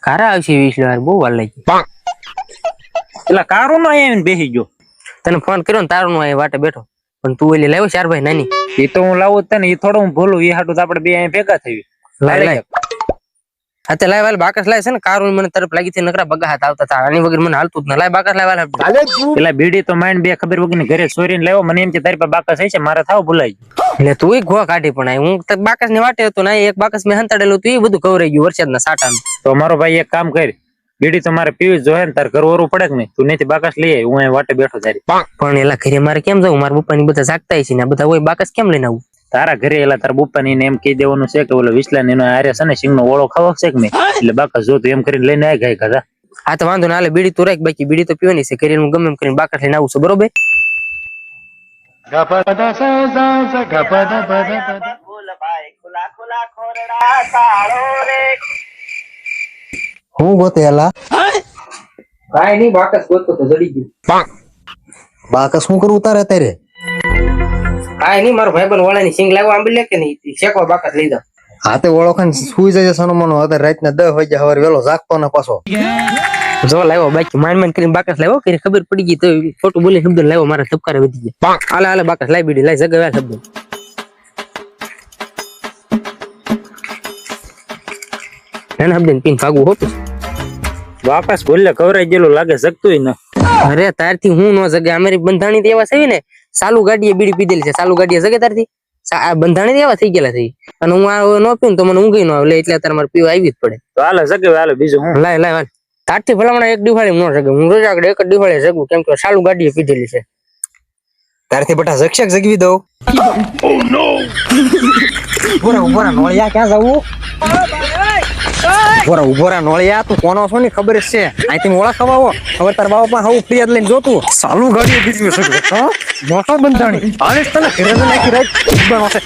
કારા આવશે 20 વાર બહુ વાર લાગી. એટલે કારો નો આવીને બેસી ગયો. તને ફોન કર્યો ને તારો નો અહીં વાટે બેઠો પણ તું એટલે લાવ્યો 4 ભાઈ નાની. એ તો હું લાવું જ ને એ થોડો હું ભૂલું એ હાટું આપણે બે અહીં ભેગા થઈ. લાય હાતે લાય વાલ બાકસ લાય છે ને કારો મને તરફ લાગી થી નકરા બગા હાથ આવતા હતા આની વગર મને હાલતું જ ન લાય બાકસ લાય વાલ પેલા બીડી તો માઈન બે ખબર વગર ને ઘરે ચોરીને લાવ્યો મને એમ કે તારી પાસે બાકસ છે મારે થાવ ભૂલાઈ ગયું. એટલે તું ગો કાઢી પણ હું બાકસ ની વાટે હતો ને એક બાકસ મેં હંતાડેલું તું એ બધું કવરાઈ ગયું વરસાદના સાટાનું. તો મારો ભાઈ એક કામ કર બીડી તો મારે પીવી જોઈએ ને તાર ઘર ઓરું પડે કે નહીં તું નથી બાકસ લઈ આવી હું અહીં વાટે બેઠો તારી. પણ એલા ઘરે મારે કેમ જવું મારા પપ્પાની બધા જાગતા છે ને બધા હોય બાકસ કેમ લઈને આવું તારા ઘરે એલા તારા પપ્પાની ને એમ કહી દેવાનું છે કે ઓલો વિસલા એનો આરે છે ને સિંગ નો ઓળો ખાવો છે કે નહીં એટલે બાકસ જો તું એમ કરીને લઈને આવી ગઈ ઘરે. હા તો વાંધો ના હાલે બીડી તું રાખ બાકી બીડી તો પીવાની છે ઘરે હું ગમે એમ કરીને બાકસ લઈને આવું છું બરોબર. હું ગોતેલા કાઈ નહીં બાકસ ગોતતો તો જડી ગયું. બાકસ શું કરું તારે અત્યારે કાઈ નહીં મારો ભાઈબંધ વાળાની સિંગ લાવો આંબી લે કે નહીં શેકવા બાકસ લઈ જાવ. હાથે ઓળખાણ સુઈ જાય સનમનો અત્યારે રાતના 10 વાગ્યા સવારે વેલો જાગતો ને પાછો જો લાવ્યો બાકી માંડ કરીને બાકસ લાવ્યો કે ખબર પડી ગઈ તો ખોટું બોલી શબ્દ લાવ્યો મારા ધબકારે વધી ગયા. હાલે હાલે બાકસ લાવી બીડી લાઈ જગવા શબ્દ એને શબ્દ પીન ભાગવું હોતું બાકસ ભૂલે કવરાઈ ગયેલું લાગે જગતું ન. અરે તારથી હું નો જગે અમારી બંધાણી દેવા છે ને ચાલુ ગાડીએ બીડી પીધેલી છે ચાલુ ગાડીએ જગે તારથી આ બંધાણી દેવા થઈ ગયેલા થઈ અને હું આ ન પીઉં તો મને ઊંઘી ન આવે એટલે અત્યારે મારે પીવા આવી જ પડે. તો હાલે જગે હાલે બીજું હું લાય લાય તારથી ભલામણ એક દિવાળી ન જગે હું રોજ આગળ એક જ દિવાળી જગું કેમ કે ચાલુ ગાડીએ પીધેલી છે. તારથી બટા જક્ષક જગવી દઉં. ઉભોરા નોળિયા ક્યાં જવું ઉભોરા નોળિયા તું કોનો છો ને ખબર જ છે અહીંથી ઓળખ ખવાવો ખબર તાર બાપા હું ફરિયાદ લઈને જોતું ચાલુ ગાડીએ બીજું છે હા મોટો બંધાણી હાલે તને ઘરે નાખી રાખ બનો છે